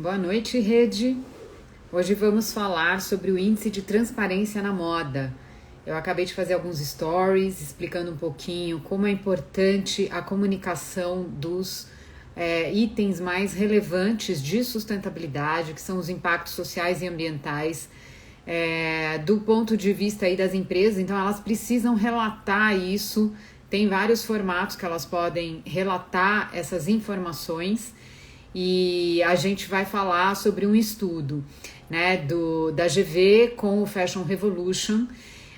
Boa noite, Rede. Hoje vamos falar sobre o índice de transparência na moda. Eu acabei de fazer alguns stories explicando um pouquinho como é importante a comunicação dos itens mais relevantes de sustentabilidade, que são os impactos sociais e ambientais, do ponto de vista aí das empresas. Então, elas precisam relatar isso. Tem vários formatos que elas podem relatar essas informações e a gente vai falar sobre um estudo, né, da GV com o Fashion Revolution,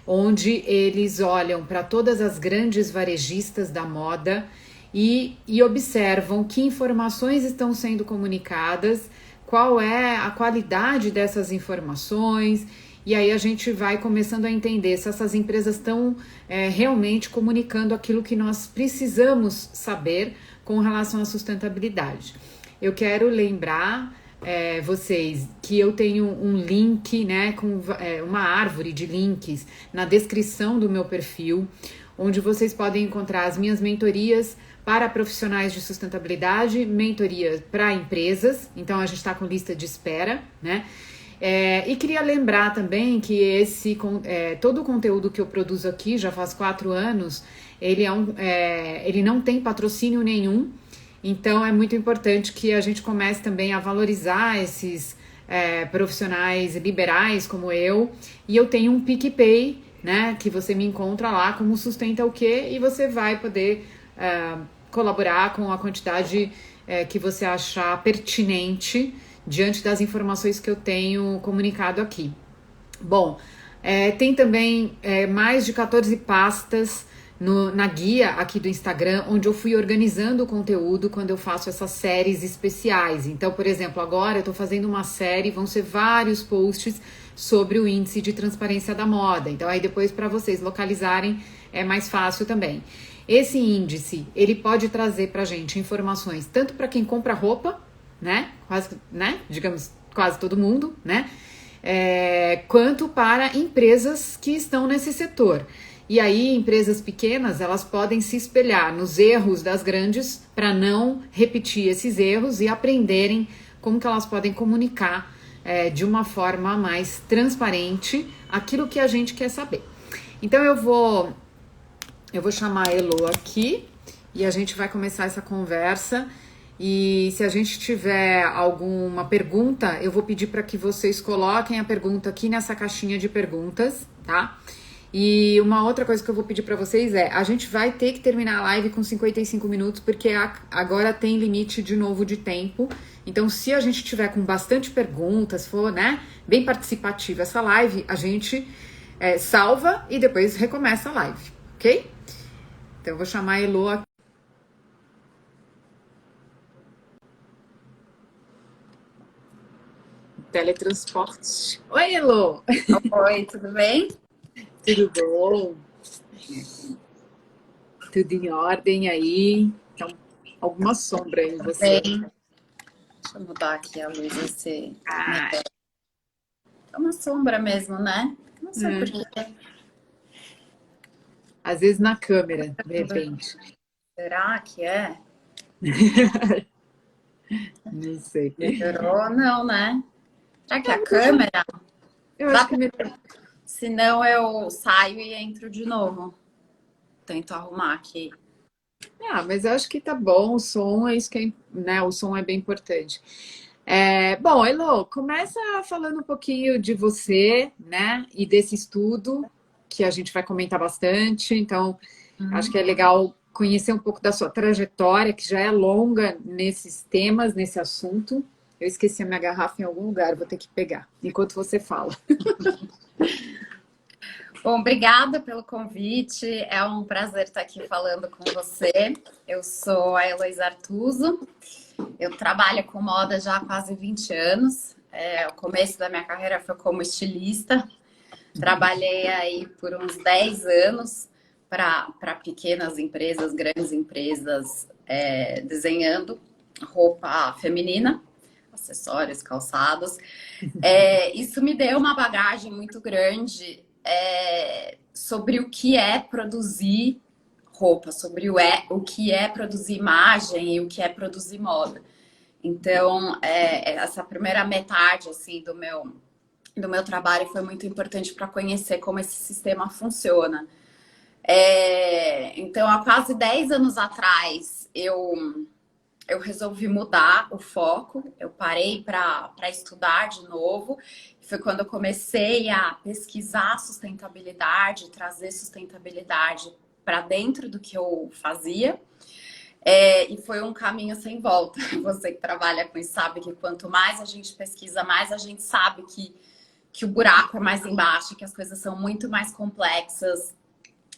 onde eles olham para todas as grandes varejistas da moda e observam que informações estão sendo comunicadas, qual é a qualidade dessas informações. E aí a gente vai começando a entender se essas empresas estão realmente comunicando aquilo que nós precisamos saber com relação à sustentabilidade. Eu quero lembrar vocês que eu tenho um link, né, com uma árvore de links na descrição do meu perfil, onde vocês podem encontrar as minhas mentorias para profissionais de sustentabilidade, mentorias para empresas. Então a gente está com lista de espera, né? E queria lembrar também que todo o conteúdo que eu produzo aqui já faz 4 anos, ele não tem patrocínio nenhum. Então é muito importante que a gente comece também a valorizar esses profissionais liberais como eu. E eu tenho um PicPay, né, que você me encontra lá como Sustenta o Quê? E você vai poder colaborar com a quantidade que você achar pertinente diante das informações que eu tenho comunicado aqui. Bom, tem também mais de 14 pastas na guia aqui do Instagram, onde eu fui organizando o conteúdo quando eu faço essas séries especiais. Então, por exemplo, agora eu estou fazendo uma série, vão ser vários posts sobre o índice de transparência da moda. Então, aí depois para vocês localizarem é mais fácil também. Esse índice, ele pode trazer para a gente informações tanto para quem compra roupa, né? Quase, né? Digamos, quase todo mundo, né? Quanto para empresas que estão nesse setor. E aí, empresas pequenas, elas podem se espelhar nos erros das grandes para não repetir esses erros e aprenderem como que elas podem comunicar de uma forma mais transparente aquilo que a gente quer saber. Então, eu vou chamar a Elo aqui e a gente vai começar essa conversa. E se a gente tiver alguma pergunta, eu vou pedir para que vocês coloquem a pergunta aqui nessa caixinha de perguntas, tá? E uma outra coisa que eu vou pedir para vocês a gente vai ter que terminar a live com 55 minutos, porque agora tem limite de novo de tempo. Então, se a gente tiver com bastante perguntas, for, né, bem participativa essa live, a gente salva e depois recomeça a live, ok? Então, eu vou chamar a Elo aqui. Teletransporte. Oi, Elo! Oi, tudo bem? Tudo bom? Tudo em ordem aí? Então, alguma sombra aí em você? Bem. Deixa eu mudar aqui a luz, esse Ah, é uma sombra mesmo, né? Não sei por quê. às vezes na câmera, de repente. Será que é? Não sei. Melhorou? Não, né? Será que é a câmera? Eu acho que melhor. Senão eu saio e entro de novo. Tento arrumar aqui. Ah, mas eu acho que tá bom. O som é isso que né? O som é bem importante. Bom, Elo, começa falando um pouquinho de você, né? E desse estudo que a gente vai comentar bastante. Então, acho que é legal conhecer um pouco da sua trajetória, que já é longa nesses temas, nesse assunto. Eu esqueci a minha garrafa em algum lugar, vou ter que pegar enquanto você fala. Bom, obrigada pelo convite. É um prazer estar aqui falando com você. Eu sou a Heloísa Artuso. Eu trabalho com moda já há quase 20 anos. O começo da minha carreira foi como estilista. Trabalhei aí por uns 10 anos para pequenas empresas, grandes empresas, desenhando roupa feminina, acessórios, calçados. Isso me deu uma bagagem muito grande sobre o que é produzir roupa, sobre o que é produzir imagem e o que é produzir moda. Então, essa primeira metade assim, do meu trabalho foi muito importante para conhecer como esse sistema funciona. Então, há quase 10 anos atrás, eu resolvi mudar o foco, eu parei para estudar de novo. Foi quando eu comecei a pesquisar sustentabilidade, trazer sustentabilidade para dentro do que eu fazia. E foi um caminho sem volta. Você que trabalha com isso sabe que quanto mais a gente pesquisa, mais a gente sabe que o buraco é mais embaixo, que as coisas são muito mais complexas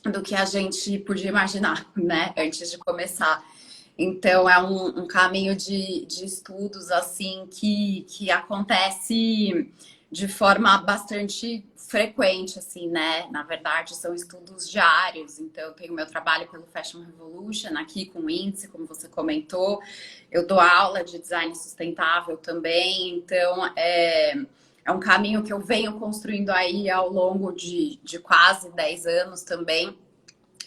do que a gente podia imaginar, né? Antes de começar. Então, é um caminho de estudos, assim, que acontece de forma bastante frequente, assim, né? Na verdade, são estudos diários. Então, eu tenho meu trabalho pelo Fashion Revolution, aqui com o índice, como você comentou. Eu dou aula de design sustentável também. Então, é um caminho que eu venho construindo aí ao longo de quase 10 anos também,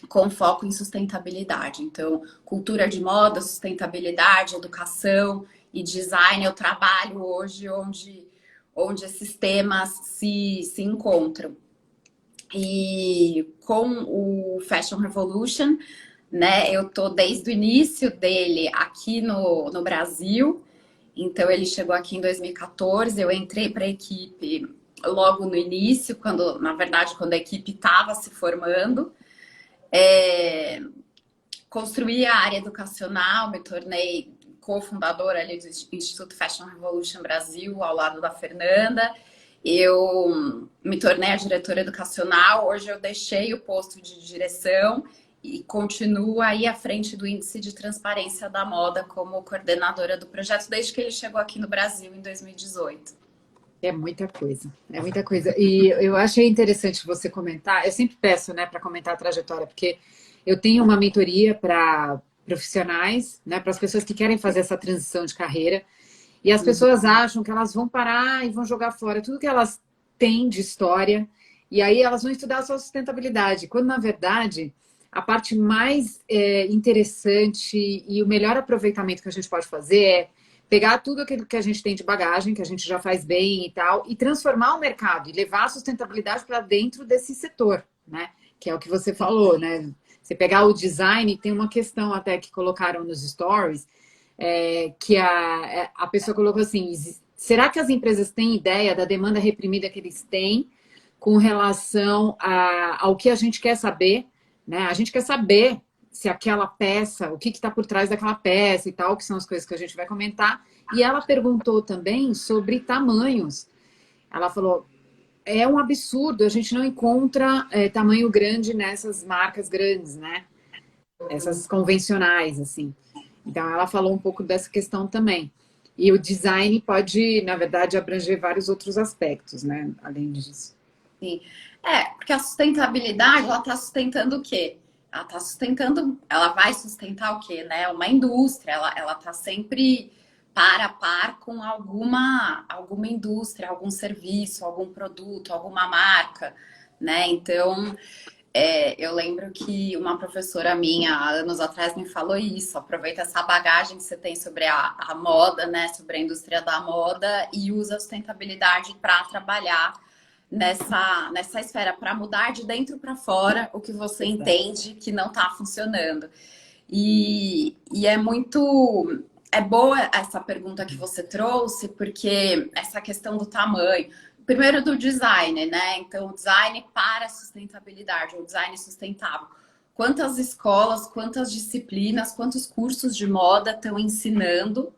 com foco em sustentabilidade. Então, cultura de moda, sustentabilidade, educação e design, eu trabalho hoje onde esses temas se encontram. E com o Fashion Revolution, né, eu tô desde o início dele aqui no Brasil. Então, ele chegou aqui em 2014, eu entrei para a equipe logo no início, na verdade, quando a equipe estava se formando. Construí a área educacional, me tornei cofundadora ali do Instituto Fashion Revolution Brasil, ao lado da Fernanda. Eu me tornei a diretora educacional. Hoje eu deixei o posto de direção e continuo aí à frente do Índice de Transparência da Moda como coordenadora do projeto desde que ele chegou aqui no Brasil em 2018. É muita coisa, é muita coisa. E eu achei interessante você comentar, eu sempre peço, né, para comentar a trajetória, porque eu tenho uma mentoria para profissionais, né, para as pessoas que querem fazer essa transição de carreira, e as pessoas acham que elas vão parar e vão jogar fora tudo que elas têm de história, e aí elas vão estudar a sua sustentabilidade, quando na verdade a parte mais interessante e o melhor aproveitamento que a gente pode fazer é pegar tudo aquilo que a gente tem de bagagem, que a gente já faz bem e tal, e transformar o mercado e levar a sustentabilidade para dentro desse setor, né? Que é o que você falou, né? Você pegar o design, tem uma questão até que colocaram nos stories, que a pessoa colocou assim, será que as empresas têm ideia da demanda reprimida que eles têm com relação ao que a gente quer saber, né? A gente quer saber se aquela peça, o que está por trás daquela peça e tal, que são as coisas que a gente vai comentar. E ela perguntou também sobre tamanhos. Ela falou, é um absurdo, a gente não encontra tamanho grande nessas marcas grandes, né? Essas convencionais, assim. Então, ela falou um pouco dessa questão também. E o design pode, na verdade, abranger vários outros aspectos, né? Além disso. Sim. Porque a sustentabilidade, ela está sustentando o quê? Ela vai sustentar o quê, né? Uma indústria, ela tá sempre par a par com alguma indústria, algum serviço, algum produto, alguma marca, né? Então, eu lembro que uma professora minha, há anos atrás, me falou isso: aproveita essa bagagem que você tem sobre a moda, né? Sobre a indústria da moda e usa a sustentabilidade para trabalhar nessa esfera, para mudar de dentro para fora o que você entende que não está funcionando. E é boa essa pergunta que você trouxe, porque essa questão do tamanho, primeiro do design, né? Então, o design para a sustentabilidade, o design sustentável. Quantas escolas, quantas disciplinas, quantos cursos de moda estão ensinando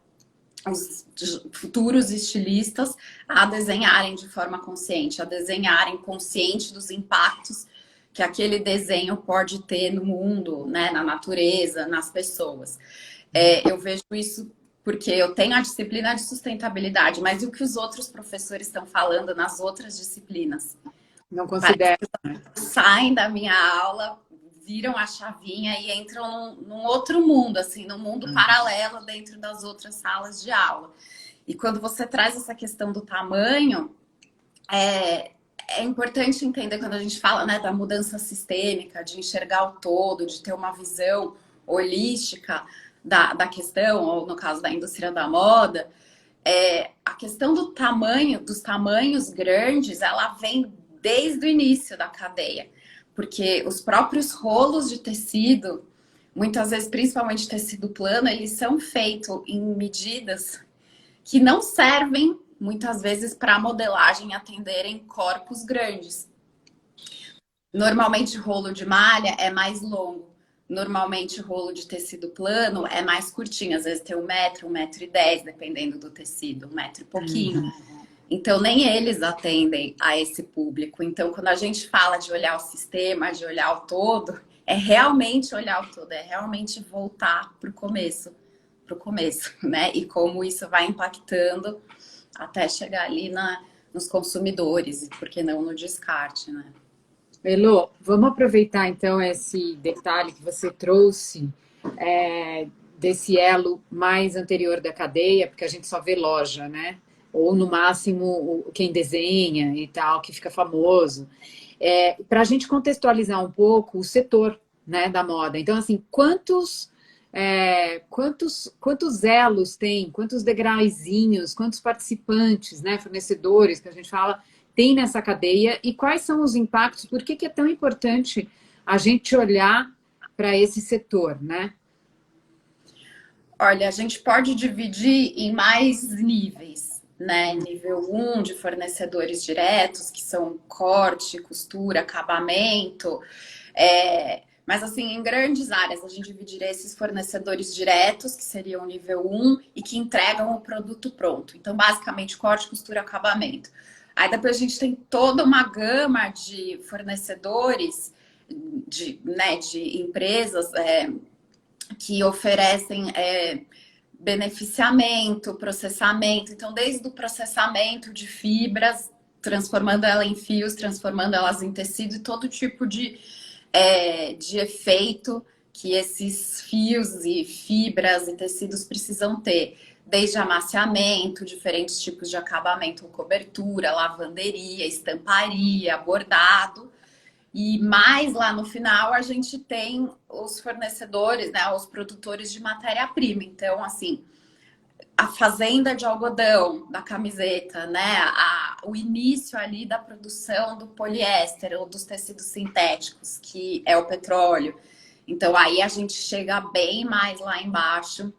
os futuros estilistas a desenharem de forma consciente, a desenharem consciente dos impactos que aquele desenho pode ter no mundo, né, na natureza, nas pessoas. Eu vejo isso porque eu tenho a disciplina de sustentabilidade, mas e o que os outros professores estão falando nas outras disciplinas? Não considero. Saem da minha aula, viram a chavinha e entram num outro mundo, assim, num mundo paralelo dentro das outras salas de aula. E quando você traz essa questão do tamanho, é importante entender quando a gente fala, né, da mudança sistêmica, de enxergar o todo, de ter uma visão holística. da questão, ou no caso da indústria da moda, a questão do tamanho, dos tamanhos grandes, ela vem desde o início da cadeia. Porque os próprios rolos de tecido, muitas vezes, principalmente tecido plano, eles são feitos em medidas que não servem, muitas vezes, para modelagem atenderem corpos grandes. Normalmente, rolo de malha é mais longo. Normalmente, rolo de tecido plano é mais curtinho. Às vezes tem 1 metro e 10, dependendo do tecido, 1 metro e pouquinho. Então, nem eles atendem a esse público. Então, quando a gente fala de olhar o sistema, de olhar o todo, é realmente olhar o todo, é realmente voltar para o começo, né? E como isso vai impactando até chegar ali nos consumidores, e por que não no descarte, né? Elô, vamos aproveitar então esse detalhe que você trouxe desse elo mais anterior da cadeia, porque a gente só vê loja, né? Ou no máximo quem desenha e tal, que fica famoso. Para a gente contextualizar um pouco o setor, né, da moda. Então, assim, quantos elos tem, quantos degrauzinhos, quantos participantes, né, fornecedores que a gente fala, tem nessa cadeia e quais são os impactos, por que é tão importante a gente olhar para esse setor, né? Olha, a gente pode dividir em mais níveis, né? Nível 1 de fornecedores diretos, que são corte, costura, acabamento. Mas, assim, em grandes áreas, a gente dividiria esses fornecedores diretos, que seriam nível 1, e que entregam o produto pronto. Então, basicamente, corte, costura, acabamento. Aí, depois, a gente tem toda uma gama de fornecedores, de empresas que oferecem beneficiamento, processamento. Então, desde o processamento de fibras, transformando ela em fios, transformando elas em tecido e todo tipo de efeito que esses fios e fibras e tecidos precisam ter. Desde amaciamento, diferentes tipos de acabamento, cobertura, lavanderia, estamparia, bordado. E mais lá no final a gente tem os fornecedores, né, os produtores de matéria-prima. Então, assim, a fazenda de algodão da camiseta, né, o início ali da produção do poliéster ou dos tecidos sintéticos, que é o petróleo. Então, aí a gente chega bem mais lá embaixo,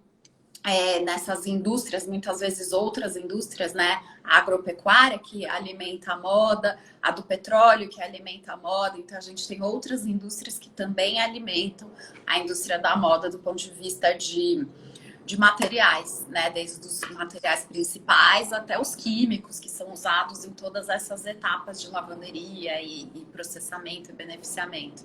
nessas indústrias, muitas vezes outras indústrias, né? A agropecuária, que alimenta a moda, a do petróleo, que alimenta a moda. Então, a gente tem outras indústrias que também alimentam a indústria da moda do ponto de vista de materiais, né? Desde os materiais principais até os químicos, que são usados em todas essas etapas de lavanderia e processamento e beneficiamento.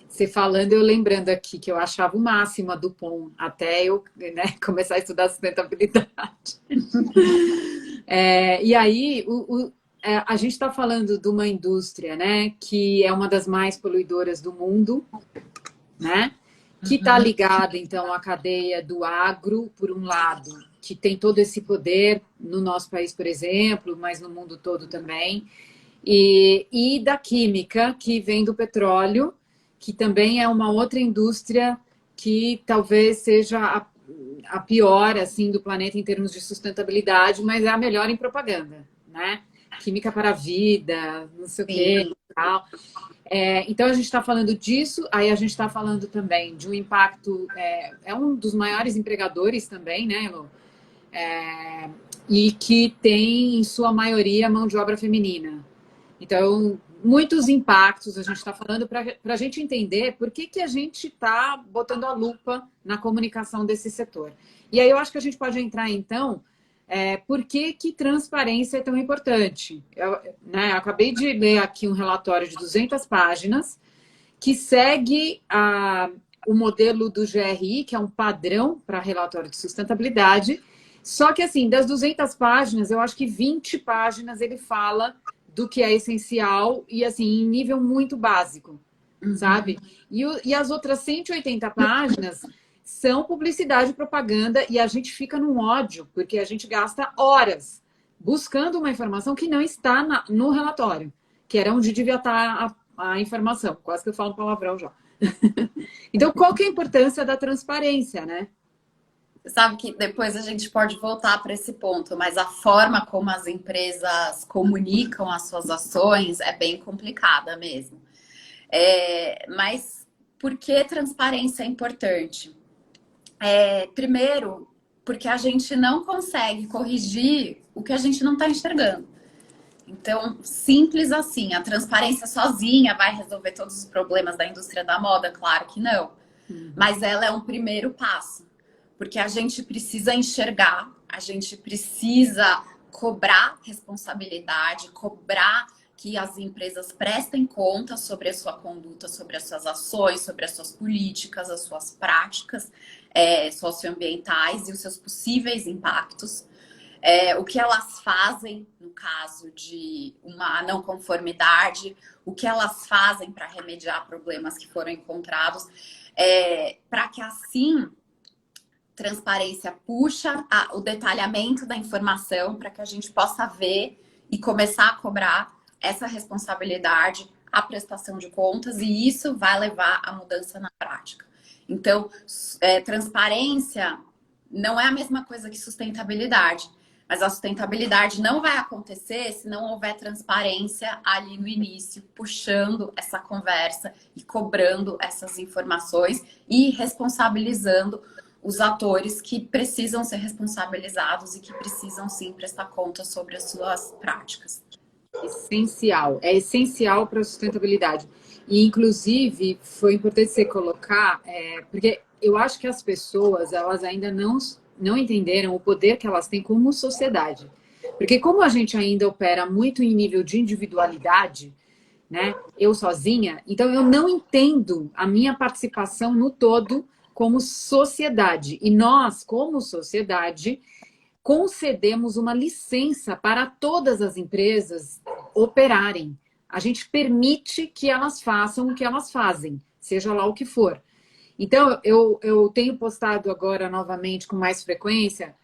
Você falando, eu lembrando aqui que eu achava o máximo a Dupont, até eu, né, começar a estudar sustentabilidade. E aí, a gente está falando de uma indústria, né, que é uma das mais poluidoras do mundo, né, que está ligada, então, à cadeia do agro, por um lado, que tem todo esse poder no nosso país, por exemplo, mas no mundo todo também, e da química, que vem do petróleo, que também é uma outra indústria que talvez seja a pior assim do planeta em termos de sustentabilidade, mas é a melhor em propaganda, né? Química para a vida, não sei o quê, tal. Então a gente está falando disso, aí a gente está falando também de um impacto, um dos maiores empregadores também, né, Elô? E que tem, em sua maioria, mão de obra feminina. Então, muitos impactos a gente está falando para a gente entender por que a gente está botando a lupa na comunicação desse setor. E aí eu acho que a gente pode entrar, então, por que transparência é tão importante. Eu acabei de ler aqui um relatório de 200 páginas que segue o modelo do GRI, que é um padrão para relatório de sustentabilidade. Só que, assim, das 200 páginas, eu acho que 20 páginas ele fala do que é essencial e, assim, em nível muito básico, sabe? E as outras 180 páginas são publicidade e propaganda e a gente fica num ódio, porque a gente gasta horas buscando uma informação que não está no relatório, que era onde devia estar a informação. Quase que eu falo palavrão já. Então, qual que é a importância da transparência, né? Sabe que depois a gente pode voltar para esse ponto, mas a forma como as empresas comunicam as suas ações é bem complicada mesmo. Mas por que transparência é importante? Primeiro, porque a gente não consegue corrigir o que a gente não está enxergando. Então, simples assim, a transparência sozinha vai resolver todos os problemas da indústria da moda? Claro que não. Mas ela é um primeiro passo, porque a gente precisa enxergar, a gente precisa cobrar responsabilidade, cobrar que as empresas prestem conta sobre a sua conduta, sobre as suas ações, sobre as suas políticas, as suas práticas socioambientais e os seus possíveis impactos. O que elas fazem no caso de uma não conformidade, o que elas fazem para remediar problemas que foram encontrados, para que assim transparência puxa o detalhamento da informação para que a gente possa ver e começar a cobrar essa responsabilidade, a prestação de contas, e isso vai levar à mudança na prática. Então, transparência não é a mesma coisa que sustentabilidade, mas a sustentabilidade não vai acontecer se não houver transparência ali no início, puxando essa conversa e cobrando essas informações e responsabilizando os atores que precisam ser responsabilizados e que precisam sim prestar conta sobre as suas práticas. Essencial, é essencial para a sustentabilidade. E, inclusive, foi importante você colocar, porque eu acho que as pessoas, elas ainda não entenderam o poder que elas têm como sociedade. Porque como a gente ainda opera muito em nível de individualidade, né? Eu sozinha, então eu não entendo a minha participação no todo como sociedade. E nós, como sociedade, concedemos uma licença para todas as empresas operarem. A gente permite que elas façam o que elas fazem, seja lá o que for. Então, eu tenho postado agora novamente com mais frequência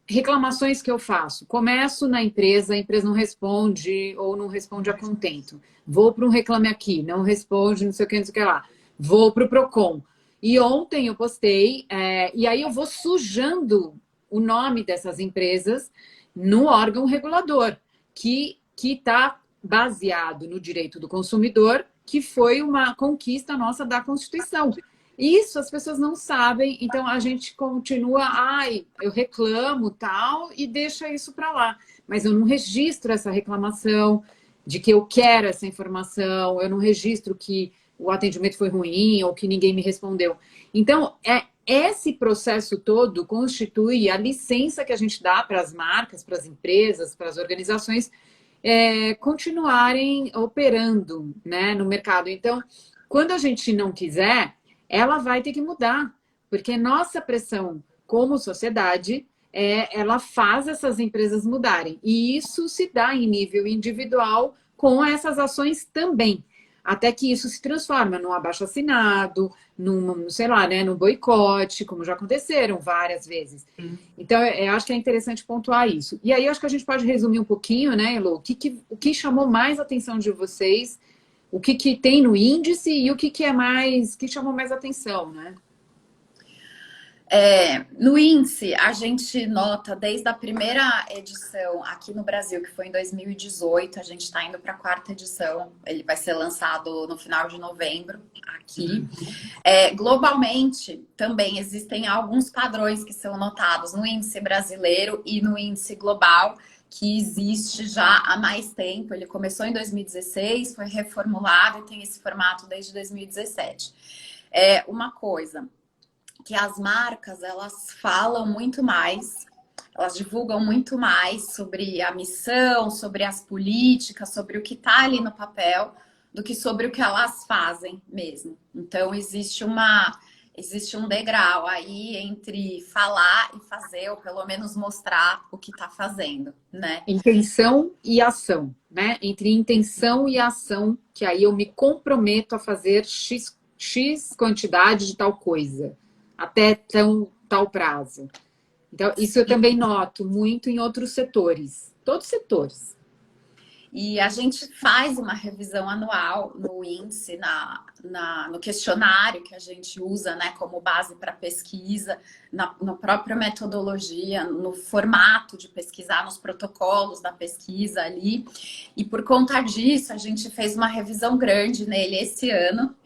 reclamações que eu faço. Começo na empresa, a empresa não responde ou não responde a contento. Vou para um Reclame Aqui, não responde, não sei o que lá. Vou para o Procon. E ontem eu postei, e aí eu vou sujando o nome dessas empresas no órgão regulador, que está baseado no direito do consumidor, que foi uma conquista nossa da Constituição. Isso as pessoas não sabem, então a gente continua, eu reclamo tal, e deixa isso para lá. Mas eu não registro essa reclamação de que eu quero essa informação, eu não registro que o atendimento foi ruim ou que ninguém me respondeu. Então, esse processo todo constitui a licença que a gente dá para as marcas, para as empresas, para as organizações continuarem operando, né, no mercado. Então, quando a gente não quiser, ela vai ter que mudar, porque nossa pressão como sociedade, ela faz essas empresas mudarem. E isso se dá em nível individual com essas ações também. Até que isso se transforma num abaixo-assinado, num, sei lá, né, num boicote, como já aconteceram várias vezes. Então, eu acho que é interessante pontuar isso. E aí, eu acho que a gente pode resumir um pouquinho, né, Elô? O que chamou mais a atenção de vocês, o que tem no índice e o que chamou mais atenção, né? No índice, a gente nota desde a primeira edição aqui no Brasil, que foi em 2018, a gente está indo para a quarta edição, ele vai ser lançado no final de novembro aqui. Globalmente, também existem alguns padrões que são notados no índice brasileiro e no índice global, que existe já há mais tempo. Ele começou em 2016, foi reformulado e tem esse formato desde 2017. Uma coisa que as marcas, elas falam muito mais, elas divulgam muito mais sobre a missão, sobre as políticas, sobre o que está ali no papel, do que sobre o que elas fazem mesmo. Então, existe um degrau aí entre falar e fazer, ou pelo menos mostrar o que está fazendo, né? Intenção e ação, né? Entre intenção e ação, que aí eu me comprometo a fazer X quantidade de tal coisa, até tal prazo. Então, isso eu também noto muito em outros setores, todos os setores. E a gente faz uma revisão anual no índice, no questionário que a gente usa, né, como base para pesquisa, na própria metodologia, no formato de pesquisar, nos protocolos da pesquisa ali. E por conta disso, a gente fez uma revisão grande nele esse ano.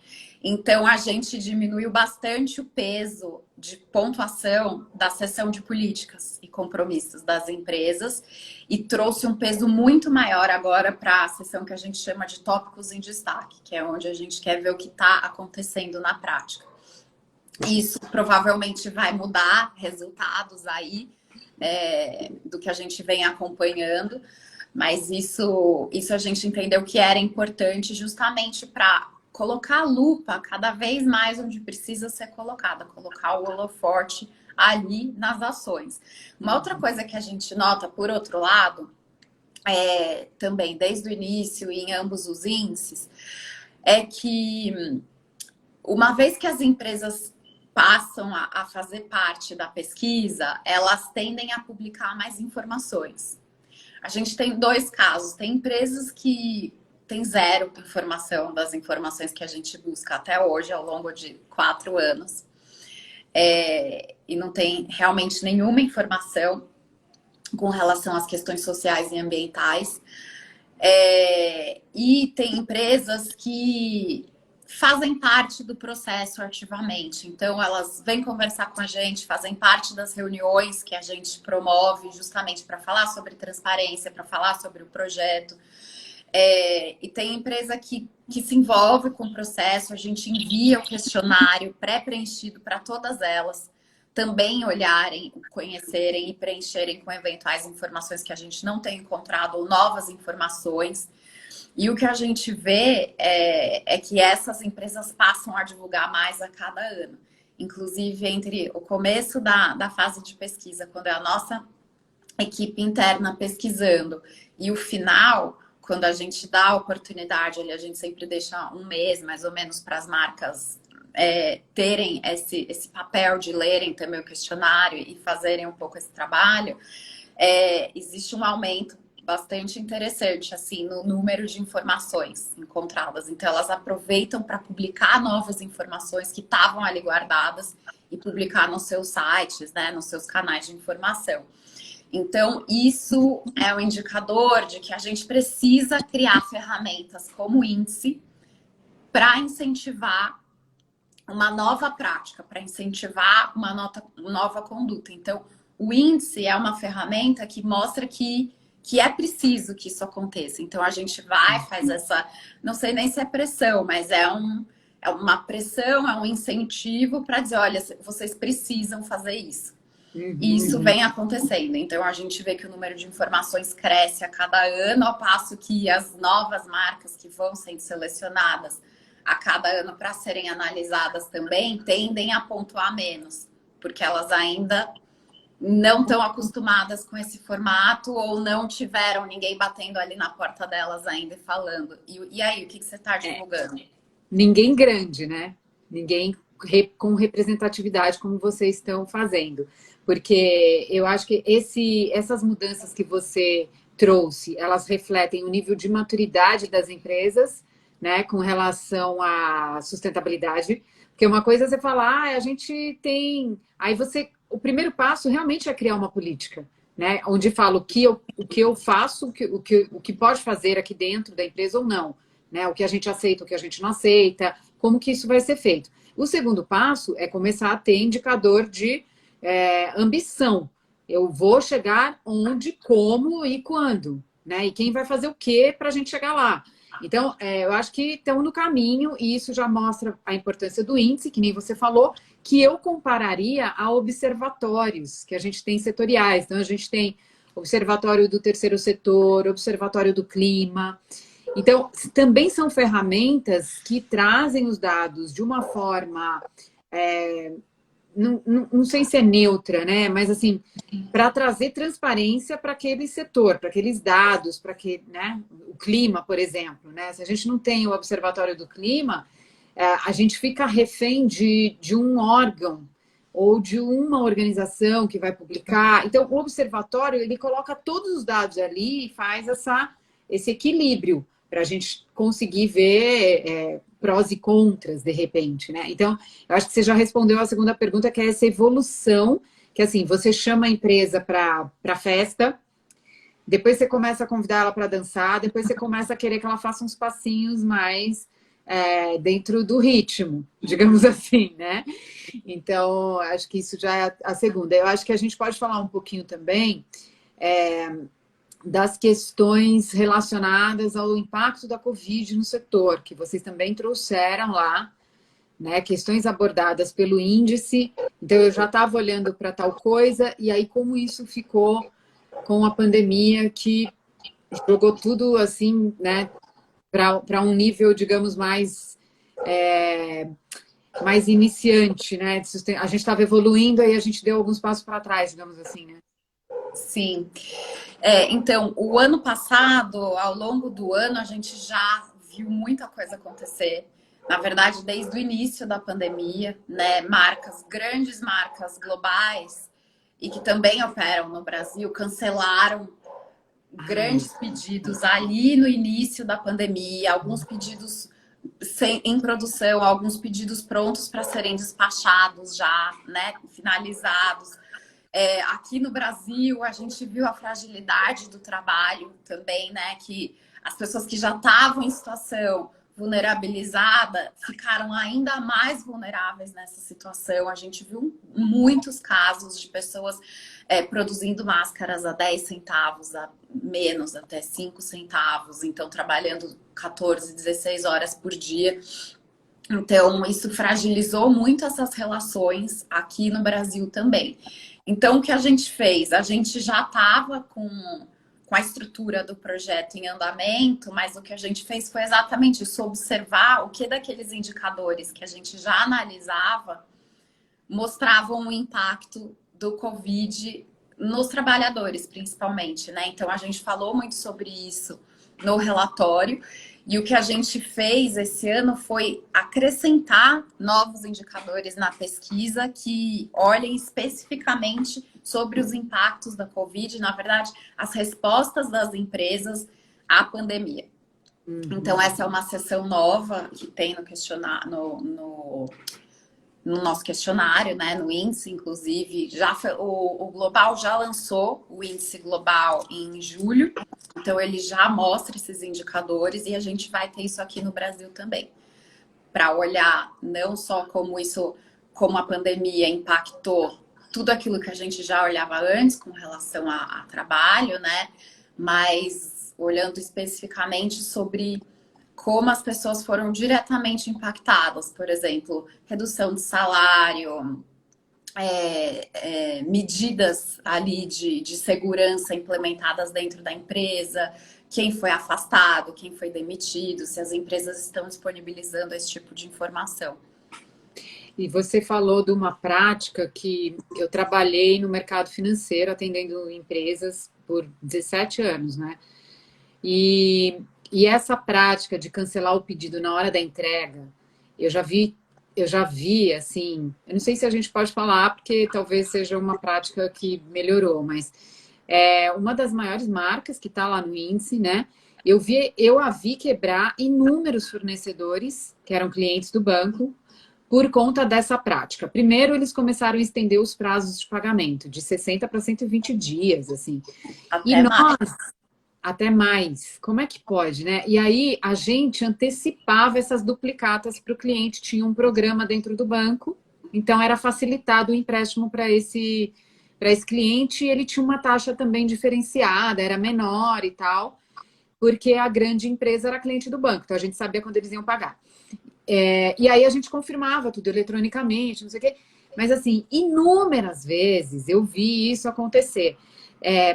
Então, a gente diminuiu bastante o peso de pontuação da seção de políticas e compromissos das empresas e trouxe um peso muito maior agora para a seção que a gente chama de tópicos em destaque, que é onde a gente quer ver o que está acontecendo na prática. Isso provavelmente vai mudar resultados aí do que a gente vem acompanhando, mas isso a gente entendeu que era importante justamente para colocar a lupa cada vez mais onde precisa ser colocada, colocar o holoforte ali nas ações. Uma outra coisa que a gente nota, por outro lado, também desde o início em ambos os índices, é que uma vez que as empresas passam a fazer parte da pesquisa, elas tendem a publicar mais informações. A gente tem dois casos, tem empresas que tem zero informação das informações que a gente busca até hoje, ao longo de 4 anos. E não tem realmente nenhuma informação com relação às questões sociais e ambientais. E tem empresas que fazem parte do processo ativamente. Então, elas vêm conversar com a gente, fazem parte das reuniões que a gente promove justamente para falar sobre transparência, para falar sobre o projeto. E tem empresa que se envolve com o processo, a gente envia o questionário pré-preenchido para todas elas também olharem, conhecerem e preencherem com eventuais informações que a gente não tem encontrado ou novas informações. E o que a gente vê é que essas empresas passam a divulgar mais a cada ano. Inclusive, entre o começo da fase de pesquisa, quando é a nossa equipe interna pesquisando, e o final, quando a gente dá a oportunidade, a gente sempre deixa um mês, mais ou menos, para as marcas terem esse papel de lerem também o questionário e fazerem um pouco esse trabalho, existe um aumento bastante interessante, assim, no número de informações encontradas. Então, elas aproveitam para publicar novas informações que estavam ali guardadas e publicar nos seus sites, né, nos seus canais de informação. Então, isso é um indicador de que a gente precisa criar ferramentas como o índice para incentivar uma nova prática, para incentivar uma nova conduta. Então, o índice é uma ferramenta que mostra que é preciso que isso aconteça. Então, a gente faz essa... Não sei nem se é pressão, mas é uma pressão, é um incentivo para dizer, olha, vocês precisam fazer isso. E isso vem acontecendo. Então, a gente vê que o número de informações cresce a cada ano, ao passo que as novas marcas que vão sendo selecionadas a cada ano para serem analisadas também tendem a pontuar menos, porque elas ainda não estão acostumadas com esse formato ou não tiveram ninguém batendo ali na porta delas ainda e falando. E aí, o que você está divulgando? Ninguém grande, né? Ninguém com representatividade como vocês estão fazendo. Porque eu acho que essas mudanças que você trouxe, elas refletem o nível de maturidade das empresas, né, com relação à sustentabilidade. Porque uma coisa é você falar, a gente tem... Aí o primeiro passo realmente é criar uma política, né? Onde fala o que eu faço, o que pode fazer aqui dentro da empresa ou não, né? O que a gente aceita, o que a gente não aceita, como que isso vai ser feito. O segundo passo é começar a ter indicador de ambição. Eu vou chegar onde, como e quando, né? E quem vai fazer o quê para a gente chegar lá. Então, eu acho que estão no caminho e isso já mostra a importância do índice, que nem você falou, que eu compararia a observatórios que a gente tem setoriais. Então, a gente tem observatório do terceiro setor, observatório do clima. Então, também são ferramentas que trazem os dados de uma forma, não sei se é neutra, né? Mas assim, para trazer transparência para aquele setor, para aqueles dados, para que, né? O clima, por exemplo, né? Se a gente não tem o observatório do clima, a gente fica refém de um órgão ou de uma organização que vai publicar. Então, o observatório, ele coloca todos os dados ali e faz esse equilíbrio para a gente conseguir ver prós e contras, de repente, né? Então, eu acho que você já respondeu a segunda pergunta, que é essa evolução, que assim, você chama a empresa para festa, depois você começa a convidar ela para dançar, depois você começa a querer que ela faça uns passinhos mais dentro do ritmo, digamos assim, né? Então, acho que isso já é a segunda. Eu acho que a gente pode falar um pouquinho também das questões relacionadas ao impacto da Covid no setor, que vocês também trouxeram lá, né? Questões abordadas pelo índice. Então, eu já estava olhando para tal coisa, e aí como isso ficou com a pandemia, que jogou tudo assim, né, para um nível, digamos, mais iniciante, né? A gente estava evoluindo, aí a gente deu alguns passos para trás, digamos assim, né? Sim. Então, o ano passado, ao longo do ano, a gente já viu muita coisa acontecer. Na verdade, desde o início da pandemia, né? Grandes marcas globais e que também operam no Brasil, cancelaram grandes pedidos ali no início da pandemia, alguns pedidos em produção, alguns pedidos prontos para serem despachados já, né? Finalizados. Aqui no Brasil, a gente viu a fragilidade do trabalho também, né? Que as pessoas que já estavam em situação vulnerabilizada ficaram ainda mais vulneráveis nessa situação. A gente viu muitos casos de pessoas produzindo máscaras a 10 centavos, a menos, até 5 centavos. Então, trabalhando 14, 16 horas por dia. Então, isso fragilizou muito essas relações aqui no Brasil também. Então, o que a gente fez? A gente já estava com a estrutura do projeto em andamento, mas o que a gente fez foi exatamente isso, observar o que daqueles indicadores que a gente já analisava mostravam o impacto do Covid nos trabalhadores, principalmente, né? Então, a gente falou muito sobre isso no relatório. E o que a gente fez esse ano foi acrescentar novos indicadores na pesquisa que olhem especificamente sobre os impactos da Covid, na verdade, as respostas das empresas à pandemia. Então, essa é uma seção nova que tem no nosso questionário, né, no índice, inclusive, o Global já lançou o índice global em julho, então ele já mostra esses indicadores e a gente vai ter isso aqui no Brasil também, para olhar não só como a pandemia impactou tudo aquilo que a gente já olhava antes com relação a trabalho, né, mas olhando especificamente sobre como as pessoas foram diretamente impactadas, por exemplo, redução de salário, medidas ali de segurança implementadas dentro da empresa, quem foi afastado, quem foi demitido, se as empresas estão disponibilizando esse tipo de informação. E você falou de uma prática que eu trabalhei no mercado financeiro, atendendo empresas por 17 anos, né? E essa prática de cancelar o pedido na hora da entrega, eu já vi, assim, eu não sei se a gente pode falar, porque talvez seja uma prática que melhorou, mas é uma das maiores marcas que está lá no índice, né? Eu a vi quebrar inúmeros fornecedores, que eram clientes do banco, por conta dessa prática. Primeiro, eles começaram a estender os prazos de pagamento, de 60 para 120 dias, assim. Até mais. Até mais. Como é que pode, né? E aí a gente antecipava essas duplicatas para o cliente, tinha um programa dentro do banco, então era facilitado o empréstimo para esse cliente, e ele tinha uma taxa também diferenciada, era menor e tal, porque a grande empresa era cliente do banco, então a gente sabia quando eles iam pagar. E aí a gente confirmava tudo eletronicamente, não sei o quê. Mas assim, inúmeras vezes eu vi isso acontecer.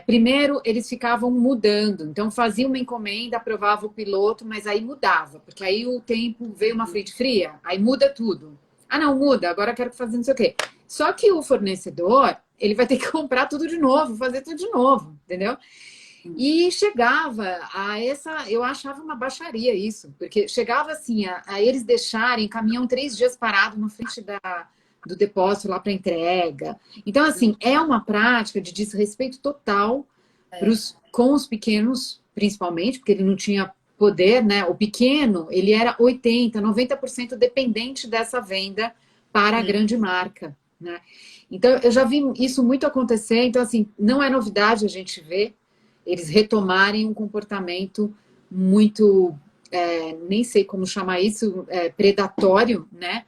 Primeiro, eles ficavam mudando. Então, fazia uma encomenda, aprovava o piloto, mas aí mudava. Porque aí o tempo veio uma frente fria, aí muda tudo. Ah, não, muda, agora quero fazer não sei o quê. Só que o fornecedor, ele vai ter que comprar tudo de novo, fazer tudo de novo, entendeu? E chegava eu achava uma baixaria isso, porque chegava assim, a eles deixarem caminhão 3 dias parado na frente do depósito lá para entrega. Então, assim, é uma prática de desrespeito total com os pequenos principalmente, porque ele não tinha poder, né? O pequeno, ele era 80, 90% dependente dessa venda para a grande marca, né? Então, eu já vi isso muito acontecer. Então, assim, não é novidade a gente ver eles retomarem um comportamento muito, nem sei como chamar isso, predatório, né?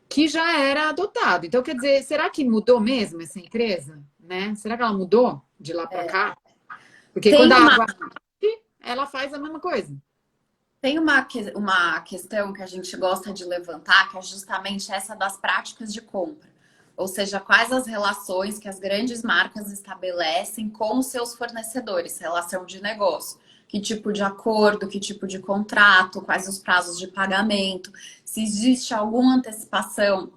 Que já era adotado. Então, quer dizer, será que mudou mesmo essa empresa? Né? Será que ela mudou de lá para cá? Porque quando Tem a uma, água ela faz a mesma coisa. tem uma questão que a gente gosta de levantar, que é justamente essa das práticas de compra. Ou seja, quais as relações que as grandes marcas estabelecem com os seus fornecedores, relação de negócio. Que tipo de acordo, que tipo de contrato, quais os prazos de pagamento, se existe alguma antecipação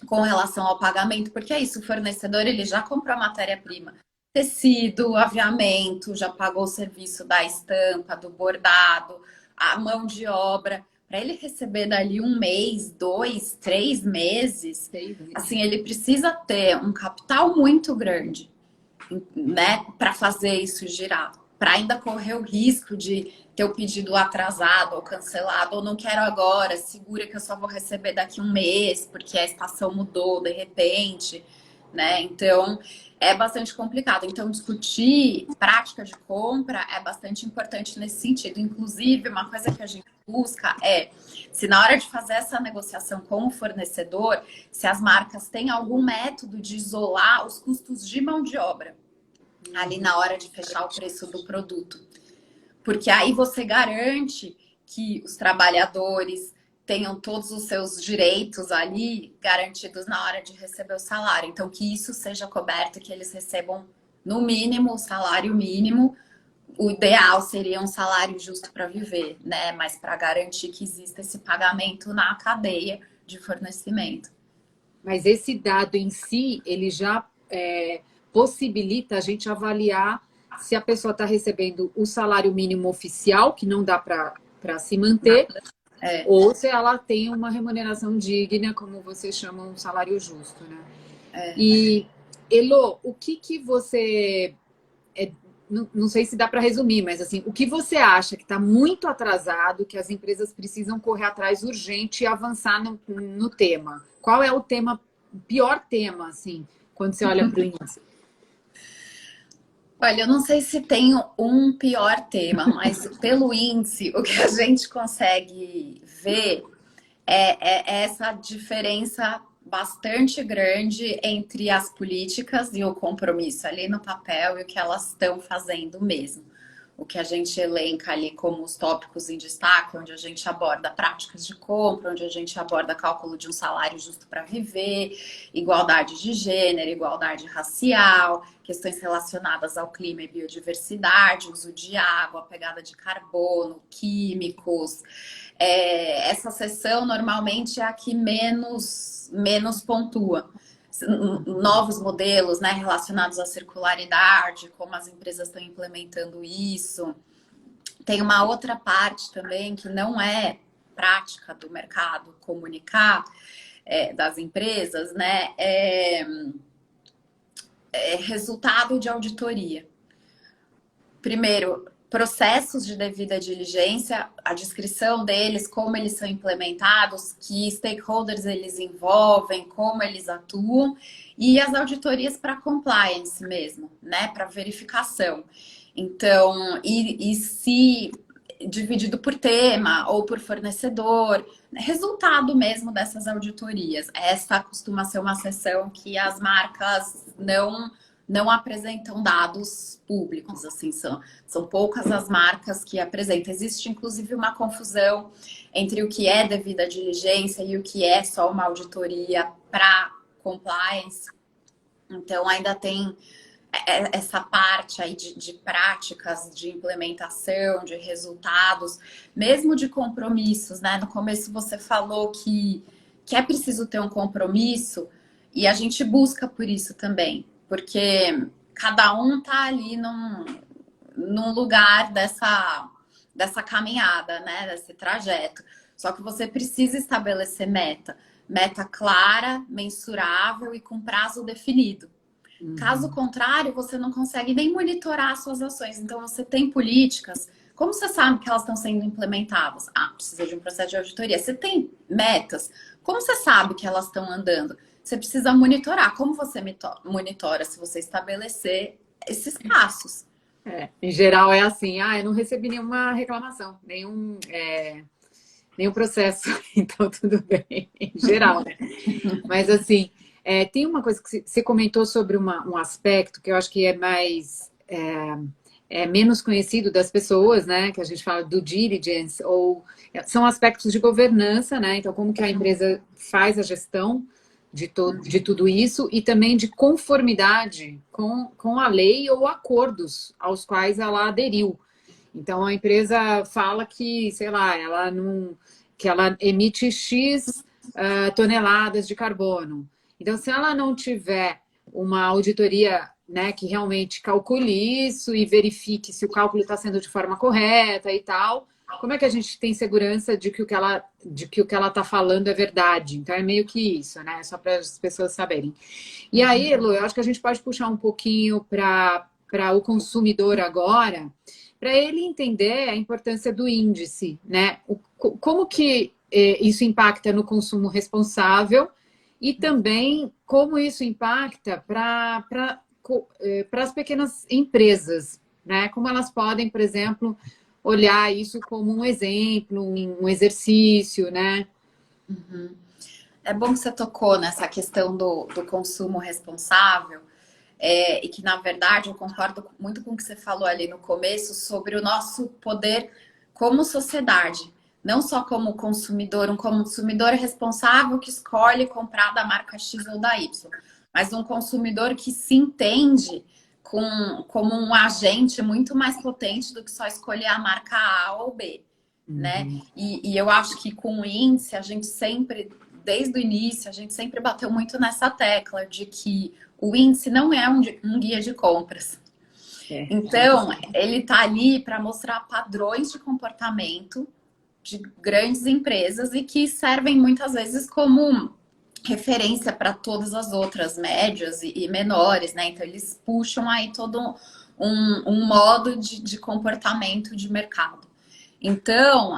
com relação ao pagamento, porque é isso, o fornecedor ele já comprou a matéria-prima, tecido, aviamento, já pagou o serviço da estampa, do bordado, a mão de obra, para ele receber dali um mês, 2, 3 meses, assim, ele precisa ter um capital muito grande, né, para fazer isso girar, para ainda correr o risco de ter o pedido atrasado ou cancelado, ou não quero agora, segura que eu só vou receber daqui um mês, porque a estação mudou de repente, né? Então é bastante complicado. Então, discutir prática de compra é bastante importante nesse sentido. Inclusive, uma coisa que a gente busca é se na hora de fazer essa negociação com o fornecedor, se as marcas têm algum método de isolar os custos de mão de obra ali na hora de fechar o preço do produto. Porque aí você garante que os trabalhadores tenham todos os seus direitos ali garantidos na hora de receber o salário. Então, que isso seja coberto, que eles recebam, no mínimo, o salário mínimo. O ideal seria um salário justo para viver, né? Mas para garantir que exista esse pagamento na cadeia de fornecimento. Mas esse dado em si, ele já possibilita a gente avaliar se a pessoa está recebendo o salário mínimo oficial, que não dá para se manter, ou se ela tem uma remuneração digna, como vocês chamam, um salário justo, né? E, Elo, o que você... não sei se dá para resumir, mas assim, o que você acha que está muito atrasado, que as empresas precisam correr atrás urgente e avançar no tema? Qual é o tema, o pior tema, assim, quando você olha para o índice? Olha, eu não sei se tem um pior tema, mas pelo índice, o que a gente consegue ver é essa diferença bastante grande entre as políticas e o compromisso ali no papel e o que elas estão fazendo mesmo. O que a gente elenca ali como os tópicos em destaque, onde a gente aborda práticas de compra, onde a gente aborda cálculo de um salário justo para viver, igualdade de gênero, igualdade racial, questões relacionadas ao clima e biodiversidade, uso de água, pegada de carbono, químicos. Essa seção normalmente é a que menos pontua. Novos modelos, né, relacionados à circularidade, como as empresas estão implementando isso. Tem uma outra parte também que não é prática do mercado comunicar das empresas, né, resultado de auditoria. Primeiro, processos de devida diligência, a descrição deles, como eles são implementados, que stakeholders eles envolvem, como eles atuam, e as auditorias para compliance mesmo, né, para verificação. Então, e se dividido por tema ou por fornecedor, resultado mesmo dessas auditorias. Essa costuma ser uma seção que as marcas não apresentam dados públicos, assim, são poucas as marcas que apresentam. Existe, inclusive, uma confusão entre o que é devida diligência e o que é só uma auditoria para compliance. Então, ainda tem essa parte aí de práticas, de implementação, de resultados, mesmo de compromissos, né? No começo você falou que é preciso ter um compromisso e a gente busca por isso também. Porque cada um tá ali num lugar dessa caminhada, né? Desse trajeto. Só que você precisa estabelecer meta. Meta clara, mensurável e com prazo definido. Caso contrário, você não consegue nem monitorar as suas ações. Então, você tem políticas, Como você sabe que elas estão sendo implementadas? Ah, precisa de um processo de auditoria. Você tem metas? Como você sabe que elas estão andando? Você precisa monitorar. Como você monitora se você estabelecer esses passos? Em geral é assim, eu não recebi nenhuma reclamação, nenhum processo, então tudo bem, em geral, né? Mas assim, tem uma coisa que você comentou sobre um aspecto que eu acho que é mais menos conhecido das pessoas, né? Que a gente fala do diligence, ou são aspectos de governança, né? Então, como que a empresa faz a gestão de tudo isso e também de conformidade com a lei ou acordos aos quais ela aderiu. Então, a empresa fala que, sei lá, que ela emite X toneladas de carbono. Então, se ela não tiver uma auditoria, né, que realmente calcule isso e verifique se o cálculo está sendo de forma correta e tal, como é que a gente tem segurança de que o que ela está falando é verdade? Então, é meio que isso, né? Só para as pessoas saberem. E aí, Lu, eu acho que a gente pode puxar um pouquinho para o consumidor agora, para ele entender a importância do índice, né? Como que isso impacta no consumo responsável e também como isso impacta para as pequenas empresas, né? Como elas podem, por exemplo, olhar isso como um exemplo, um exercício, né? Uhum. É bom que você tocou nessa questão do consumo responsável, e que, na verdade, eu concordo muito com o que você falou ali no começo sobre o nosso poder como sociedade. Não só como consumidor, um consumidor responsável que escolhe comprar da marca X ou da Y, mas um consumidor que se entende como um agente muito mais potente do que só escolher a marca A ou B, né? E eu acho que com o índice, a gente sempre, desde o início, a gente sempre bateu muito nessa tecla de que o índice não é um guia de compras. Então, ele está ali para mostrar padrões de comportamento de grandes empresas e que servem muitas vezes como referência para todas as outras médias e menores, né? Então, eles puxam aí todo um modo de comportamento de mercado. Então,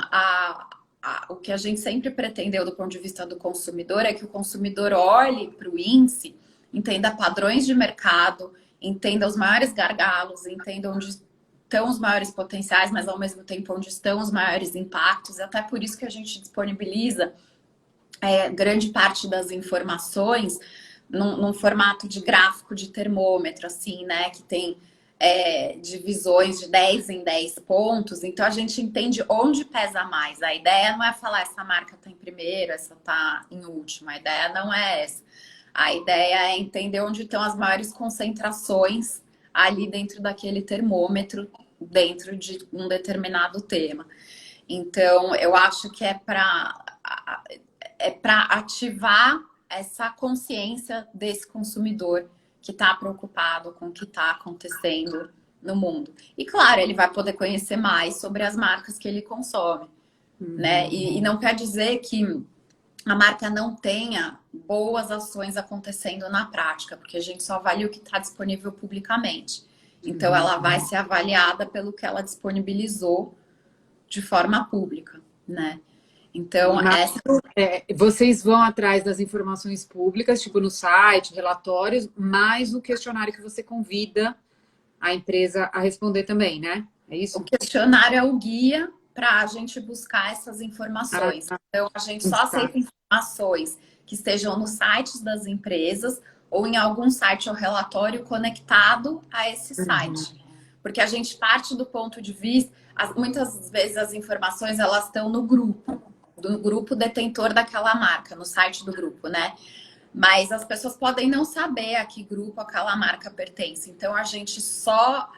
o que a gente sempre pretendeu do ponto de vista do consumidor é que o consumidor olhe para o índice, entenda padrões de mercado, entenda os maiores gargalos, entenda onde estão os maiores potenciais, mas ao mesmo tempo onde estão os maiores impactos. Até por isso que a gente disponibiliza grande parte das informações num formato de gráfico de termômetro, assim, né? Que tem divisões de 10 em 10 pontos. Então, a gente entende onde pesa mais. A ideia não é falar essa marca está em primeiro, essa está em último. A ideia não é essa. A ideia é entender onde estão as maiores concentrações ali dentro daquele termômetro, dentro de um determinado tema. Então, eu acho que é para ativar essa consciência desse consumidor que está preocupado com o que está acontecendo no mundo. E, claro, ele vai poder conhecer mais sobre as marcas que ele consome, né? E não quer dizer que a marca não tenha boas ações acontecendo na prática, porque a gente só avalia o que está disponível publicamente. Então, ela vai ser avaliada pelo que ela disponibilizou de forma pública, né? Então, vocês vão atrás das informações públicas, tipo no site, relatórios, mais o questionário que você convida a empresa a responder também, né? É isso? O questionário é o guia para a gente buscar essas informações. Então, a gente só aceita informações que estejam nos sites das empresas ou em algum site ou relatório conectado a esse site. Porque a gente parte do ponto de vista... Muitas vezes as informações elas estão no grupo, do grupo detentor daquela marca, no site do grupo, né? Mas as pessoas podem não saber a que grupo aquela marca pertence. Então, a gente só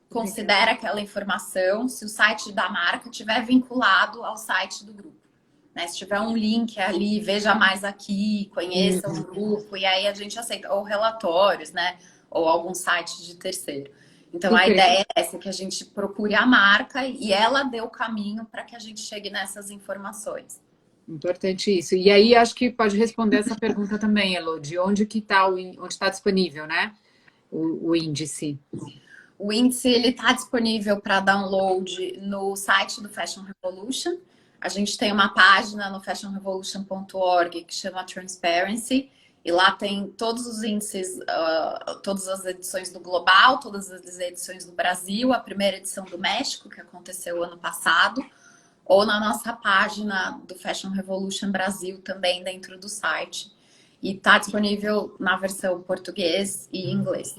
considera aquela informação se o site da marca estiver vinculado ao site do grupo. Né? Se tiver um link ali, veja mais aqui, conheça o grupo, e aí a gente aceita, ou relatórios, né? Ou algum site de terceiro. Então, a ideia é essa, que a gente procure a marca e ela dê o caminho para que a gente chegue nessas informações. Importante isso. E aí, acho que pode responder essa pergunta também, Elo, de onde que está onde está disponível, né? O índice. O índice ele está disponível para download no site do Fashion Revolution. A gente tem uma página no fashionrevolution.org que chama Transparency, e lá tem todos os índices, todas as edições do Global, todas as edições do Brasil, a primeira edição do México, que aconteceu ano passado, ou na nossa página do Fashion Revolution Brasil, também dentro do site. E está disponível na versão português e inglês.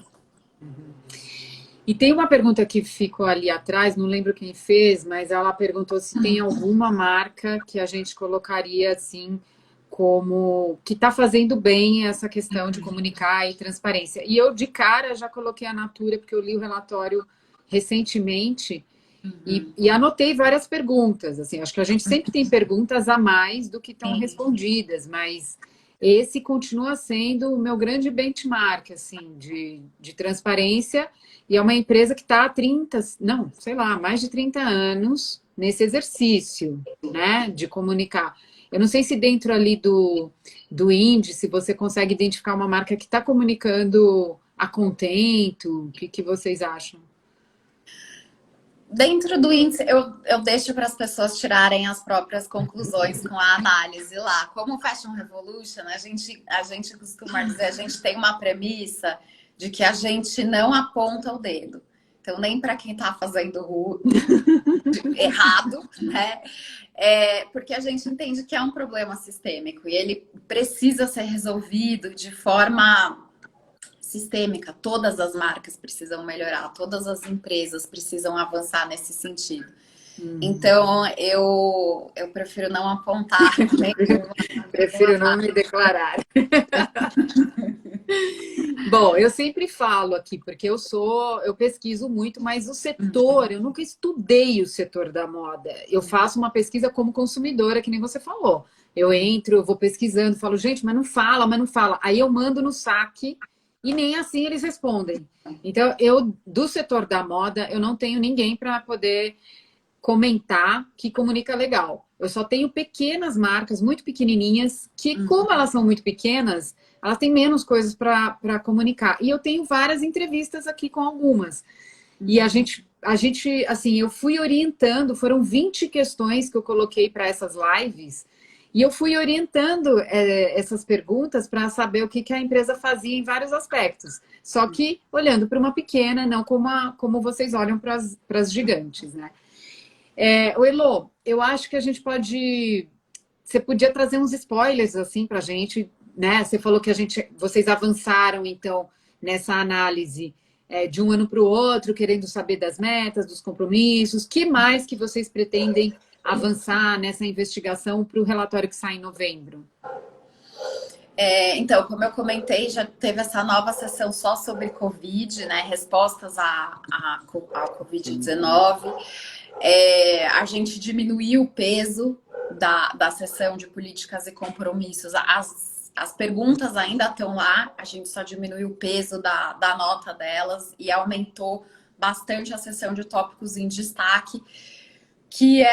E tem uma pergunta que ficou ali atrás, não lembro quem fez, mas ela perguntou se tem alguma marca que a gente colocaria assim como que está fazendo bem essa questão de comunicar e transparência. E eu de cara já coloquei a Natura, porque eu li o relatório recentemente e anotei várias perguntas. Assim, acho que a gente sempre tem perguntas a mais do que estão respondidas, mas esse continua sendo o meu grande benchmark assim, de transparência. E é uma empresa que está há 30, não, sei lá, mais de 30 anos nesse exercício, né, de comunicar. Eu não sei se dentro ali do índice você consegue identificar uma marca que está comunicando a contento. O que vocês acham? Dentro do índice, eu deixo para as pessoas tirarem as próprias conclusões com a análise lá. Como Fashion Revolution, a gente costuma dizer, a gente tem uma premissa de que a gente não aponta o dedo. Então, nem para quem está fazendo errado, né? Porque a gente entende que é um problema sistêmico e ele precisa ser resolvido de forma sistêmica. Todas as marcas precisam melhorar, todas as empresas precisam avançar nesse sentido. Então, eu prefiro não apontar. Prefiro não me declarar. Bom, eu sempre falo aqui, porque eu pesquiso muito, mas o setor, eu nunca estudei o setor da moda. Eu faço uma pesquisa como consumidora, que nem você falou. Eu entro, eu vou pesquisando, falo, gente, mas não fala, mas não fala. Aí eu mando no saque e nem assim eles respondem. Então, do setor da moda, eu não tenho ninguém para poder comentar que comunica legal. Eu só tenho pequenas marcas, muito pequenininhas, que como elas são muito pequenas, elas têm menos coisas para comunicar. E eu tenho várias entrevistas aqui com algumas. E a gente, assim, eu fui orientando, foram 20 questões que eu coloquei para essas lives, e eu fui orientando essas perguntas para saber o que a empresa fazia em vários aspectos. Só que olhando para uma pequena, não como vocês olham para as gigantes, né? O Elo, eu acho que a gente pode. Você podia trazer uns spoilers assim para a gente, né? Você falou que vocês avançaram então nessa análise de um ano para o outro, querendo saber das metas, dos compromissos. Que mais que vocês pretendem avançar nessa investigação para o relatório que sai em novembro? Então, como eu comentei, já teve essa nova sessão só sobre Covid, né? Respostas à Covid-19. A gente diminuiu o peso da sessão de políticas e compromissos. As perguntas ainda estão lá, a gente só diminuiu o peso da nota delas e aumentou bastante a sessão de tópicos em destaque, que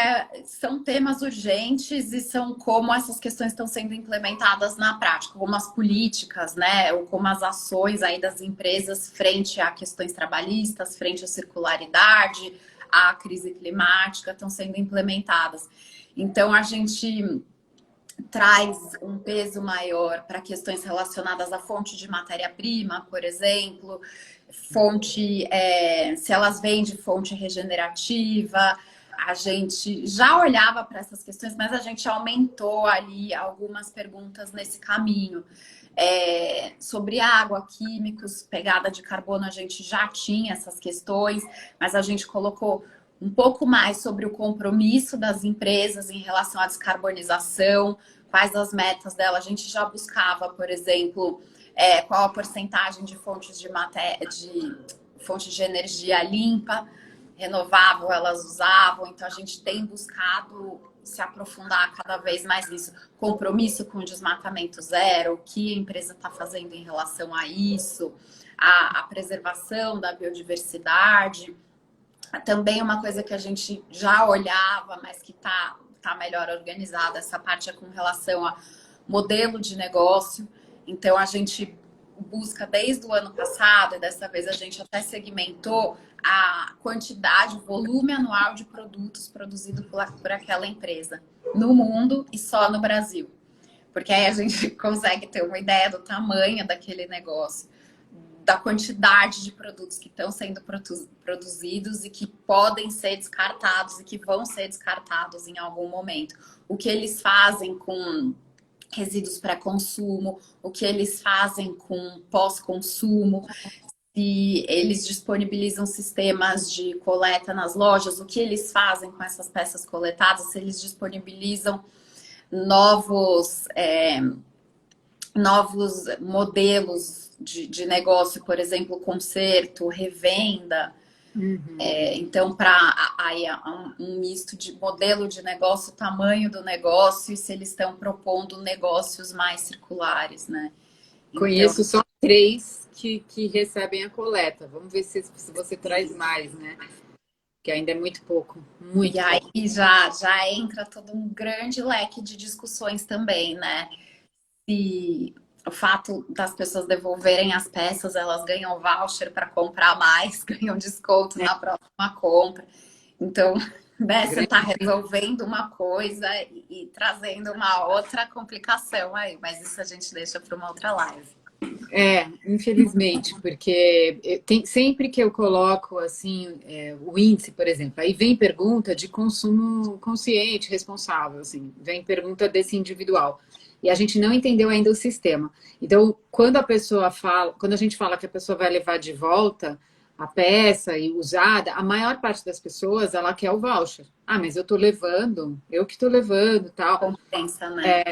são temas urgentes e são como essas questões estão sendo implementadas na prática, como as políticas, né, ou como as ações aí das empresas frente a questões trabalhistas, frente à circularidade, à crise climática, estão sendo implementadas. Então, a gente traz um peso maior para questões relacionadas à fonte de matéria-prima, por exemplo, se elas vêm de fonte regenerativa. A gente já olhava para essas questões, mas a gente aumentou ali algumas perguntas nesse caminho. Sobre água, químicos, pegada de carbono, a gente já tinha essas questões, mas a gente colocou um pouco mais sobre o compromisso das empresas em relação à descarbonização, quais as metas dela. A gente já buscava, por exemplo, qual a porcentagem de fontes de energia limpa, renovável elas usavam. Então, a gente tem buscado se aprofundar cada vez mais nisso. Compromisso com o desmatamento zero, o que a empresa está fazendo em relação a isso, a preservação da biodiversidade. Também uma coisa que a gente já olhava, mas que está melhor organizada, essa parte é com relação a modelo de negócio. Então, a gente busca desde o ano passado, e dessa vez a gente até segmentou a quantidade, o volume anual de produtos produzido por aquela empresa no mundo e só no Brasil. Porque aí a gente consegue ter uma ideia do tamanho daquele negócio, da quantidade de produtos que estão sendo produzidos e que podem ser descartados e que vão ser descartados em algum momento. O que eles fazem com resíduos pré-consumo, o que eles fazem com pós-consumo, se eles disponibilizam sistemas de coleta nas lojas, o que eles fazem com essas peças coletadas, se eles disponibilizam novos modelos de negócio, por exemplo, conserto, revenda. Então, para aí um misto de modelo de negócio, tamanho do negócio e se eles estão propondo negócios mais circulares, né? Conheço só 3 que recebem a coleta. Vamos ver se você traz mais, né? Que ainda é muito pouco. Muito e aí pouco. já entra todo um grande leque de discussões também, né? Se o fato das pessoas devolverem as peças, elas ganham voucher para comprar mais, ganham desconto na próxima compra. Então, né, você está resolvendo uma coisa e trazendo uma outra complicação aí, mas isso a gente deixa para uma outra live. Infelizmente, porque sempre que eu coloco assim o índice, por exemplo, aí vem pergunta de consumo consciente, responsável, assim, vem pergunta desse individual. E a gente não entendeu ainda o sistema. Então, quando a gente fala que a pessoa vai levar de volta a peça e usada, a maior parte das pessoas, ela quer o voucher. Ah, mas eu que tô levando, tal. Compensa, né?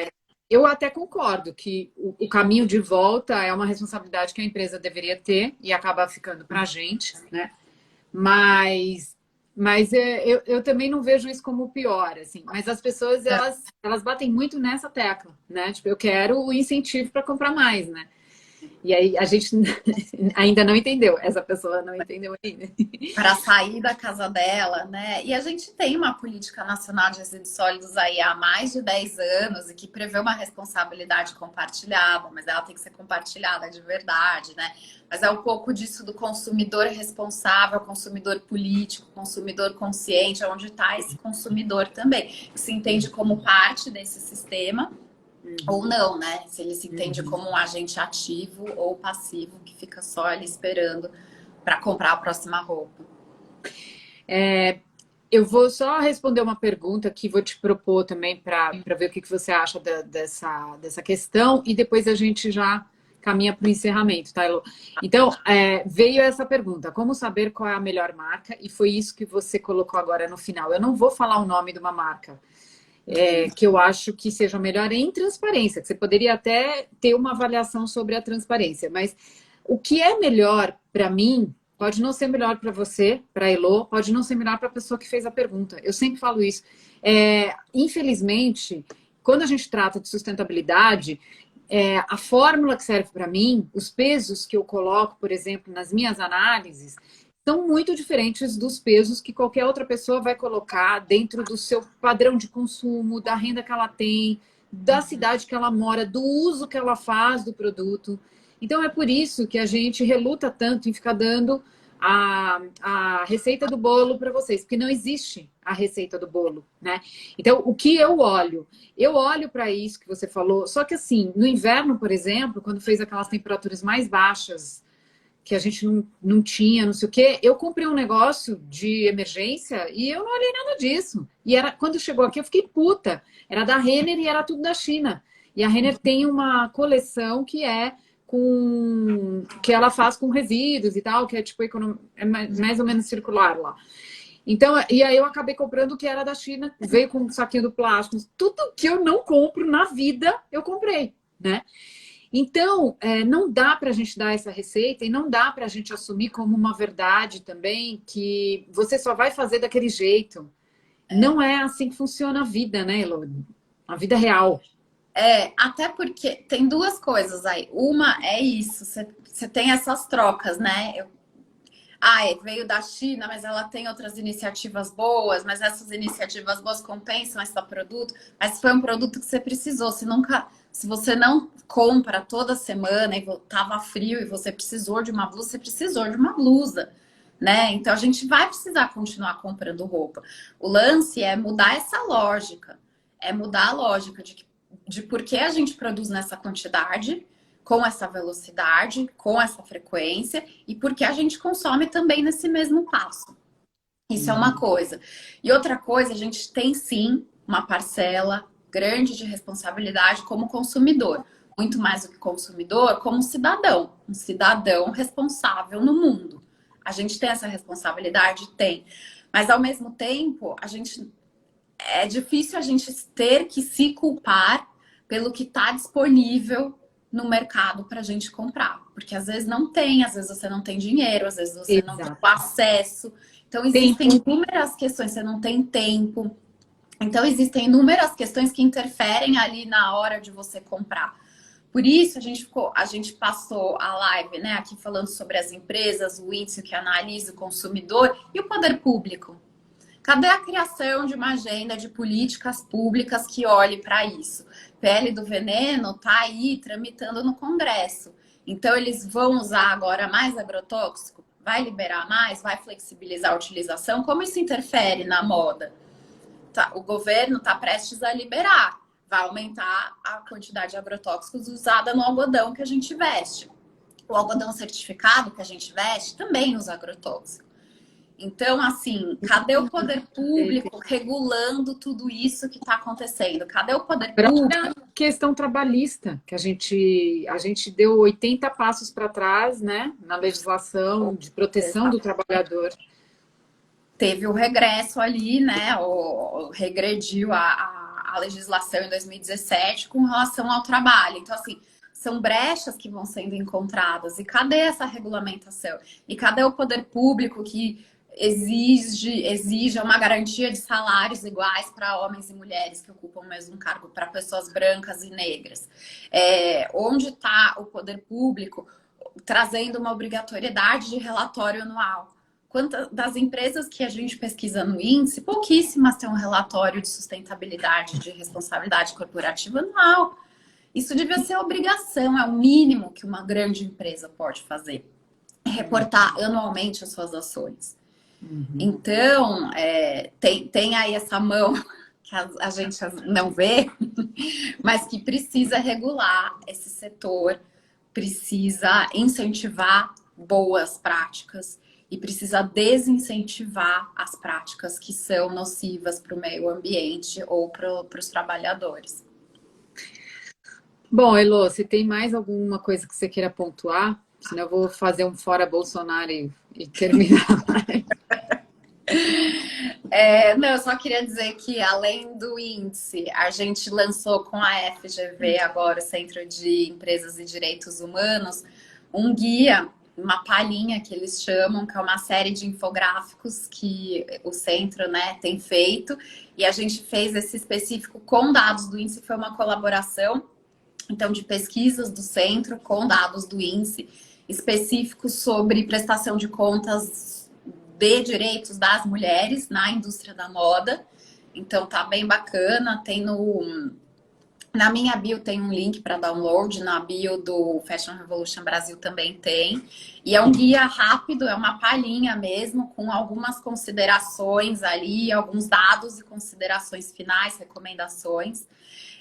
Eu até concordo que o caminho de volta é uma responsabilidade que a empresa deveria ter e acaba ficando para a gente, né? Mas eu também não vejo isso como pior, assim. Mas as pessoas, elas batem muito nessa tecla, né? Tipo, eu quero o incentivo para comprar mais, né? E aí a gente ainda não entendeu, essa pessoa não entendeu ainda. Para sair da casa dela, né? E a gente tem uma política nacional de resíduos sólidos aí há mais de 10 anos e que prevê uma responsabilidade compartilhada, mas ela tem que ser compartilhada de verdade, né? Mas é um pouco disso do consumidor responsável, consumidor político, consumidor consciente, onde está esse consumidor também. Se entende como parte desse sistema ou não, né? Se ele se entende como um agente ativo ou passivo que fica só ali esperando para comprar a próxima roupa. Eu vou só responder uma pergunta que vou te propor também para ver o que você acha dessa questão e depois a gente já caminha para o encerramento, tá, Elo? Então, veio essa pergunta: como saber qual é a melhor marca? E foi isso que você colocou agora no final. Eu não vou falar o nome de uma marca que eu acho que seja melhor em transparência, que você poderia até ter uma avaliação sobre a transparência, mas o que é melhor para mim pode não ser melhor para você, para a Elo, pode não ser melhor para a pessoa que fez a pergunta. Eu sempre falo isso. Infelizmente, quando a gente trata de sustentabilidade, a fórmula que serve para mim, os pesos que eu coloco, por exemplo, nas minhas análises, são muito diferentes dos pesos que qualquer outra pessoa vai colocar dentro do seu padrão de consumo, da renda que ela tem, da cidade que ela mora, do uso que ela faz do produto. Então é por isso que a gente reluta tanto em ficar dando a receita do bolo para vocês, porque não existe a receita do bolo, né? Então, o que eu olho? Eu olho para isso que você falou, só que assim, no inverno, por exemplo, quando fez aquelas temperaturas mais baixas, que a gente não tinha, não sei o quê, eu comprei um negócio de emergência e eu não olhei nada disso. E quando chegou aqui, eu fiquei puta. Era da Renner e era tudo da China. E a Renner tem uma coleção que ela faz com resíduos e tal, que é tipo mais ou menos circular lá. Então, e aí eu acabei comprando o que era da China, veio com um saquinho do plástico, tudo que eu não compro na vida, eu comprei, né? Então, não dá para a gente dar essa receita e não dá para a gente assumir como uma verdade também que você só vai fazer daquele jeito. Não é assim que funciona a vida, né, Elô? A vida real. Até porque tem duas coisas aí. Uma é isso, você tem essas trocas, né? veio da China, mas ela tem outras iniciativas boas, mas essas iniciativas boas compensam esse produto. Mas foi um produto que você precisou. Se você não compra toda semana e tava frio e você precisou de uma blusa, você precisou de uma blusa, né? Então a gente vai precisar continuar comprando roupa. O lance é mudar essa lógica, é mudar a lógica de por que a gente produz nessa quantidade, com essa velocidade, com essa frequência, e porque a gente consome também nesse mesmo passo. Isso é uma coisa. E outra coisa, a gente tem sim uma parcela grande de responsabilidade como consumidor. Muito mais do que consumidor, como cidadão. Um cidadão responsável no mundo. A gente tem essa responsabilidade? Tem. Mas ao mesmo tempo, é difícil a gente ter que se culpar pelo que está disponível no mercado para a gente comprar. Porque às vezes não tem, às vezes você não tem dinheiro, às vezes você não tem o acesso. Então existem inúmeras questões, você não tem tempo. Então existem inúmeras questões que interferem ali na hora de você comprar. Por isso a gente passou a live, né, aqui falando sobre as empresas, o índice que analisa o consumidor e o poder público. Cadê a criação de uma agenda de políticas públicas que olhe para isso? Pele do veneno está aí tramitando no Congresso. Então, eles vão usar agora mais agrotóxico? Vai liberar mais? Vai flexibilizar a utilização? Como isso interfere na moda? O governo está prestes a liberar. Vai aumentar a quantidade de agrotóxicos usada no algodão que a gente veste. O algodão certificado que a gente veste também usa agrotóxico. Então, assim, cadê o poder público regulando tudo isso que está acontecendo? Cadê o poder público? A questão trabalhista, que a gente deu 80 passos para trás, né, na legislação de proteção do trabalhador. Teve o regresso ali, né, regrediu a legislação em 2017 com relação ao trabalho. Então, assim, são brechas que vão sendo encontradas. E cadê essa regulamentação? E cadê o poder público que exige uma garantia de salários iguais para homens e mulheres que ocupam o mesmo cargo, para pessoas brancas e negras? Onde está o poder público trazendo uma obrigatoriedade de relatório anual? Quantas das empresas que a gente pesquisa no índice, pouquíssimas têm um relatório de sustentabilidade, de responsabilidade corporativa anual. Isso devia ser obrigação, é o mínimo que uma grande empresa pode fazer. Reportar anualmente as suas ações. Então, tem aí essa mão que a gente não vê, mas que precisa regular esse setor, precisa incentivar boas práticas e precisa desincentivar as práticas que são nocivas para o meio ambiente ou para os trabalhadores. Bom, Elô, se tem mais alguma coisa que você queira pontuar, senão eu vou fazer um fora Bolsonaro e terminar. Não, eu só queria dizer que, além do índice, a gente lançou com a FGV, agora o Centro de Empresas e Direitos Humanos, um guia, uma palhinha que eles chamam, que é uma série de infográficos que o centro, né, tem feito, e a gente fez esse específico com dados do índice, foi uma colaboração, então, de pesquisas do centro com dados do índice, específicos sobre prestação de contas de direitos das mulheres na indústria da moda. Então tá bem bacana, na minha bio tem um link para download, na bio do Fashion Revolution Brasil também tem. E é um guia rápido, é uma palhinha mesmo, com algumas considerações ali, alguns dados e considerações finais, recomendações.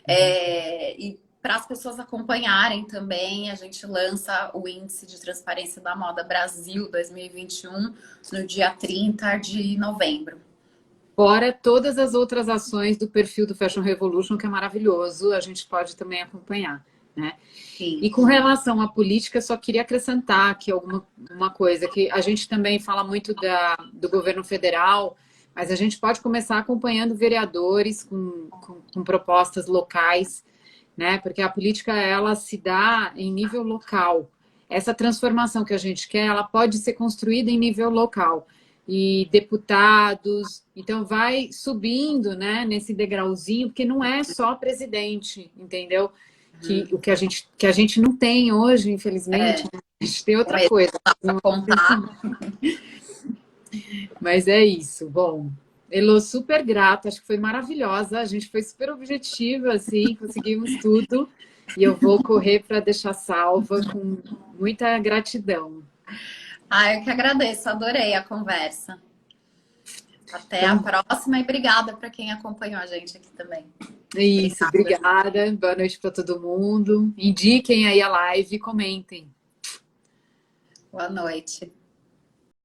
E para as pessoas acompanharem também, a gente lança o Índice de Transparência da Moda Brasil 2021 no dia 30 de novembro. Fora todas as outras ações do perfil do Fashion Revolution, que é maravilhoso, a gente pode também acompanhar, né? Sim. E com relação à política, só queria acrescentar aqui uma coisa, que a gente também fala muito do governo federal, mas a gente pode começar acompanhando vereadores com propostas locais, né? Porque a política, ela se dá em nível local. Essa transformação que a gente quer, ela pode ser construída em nível local. E deputados, então vai subindo, né, nesse degrauzinho, porque não é só presidente, entendeu? que o que a gente não tem hoje, infelizmente, né? A gente tem outra coisa. Para contar. Mas é isso. Bom, Elô, super grata, acho que foi maravilhosa. A gente foi super objetiva, assim, conseguimos tudo. E eu vou correr para deixar salva com muita gratidão. Eu que agradeço, adorei a conversa. Até Então, a próxima e obrigada para quem acompanhou a gente aqui também. isso, obrigada. Boa noite para todo mundo. Indiquem aí a live e comentem. Boa noite.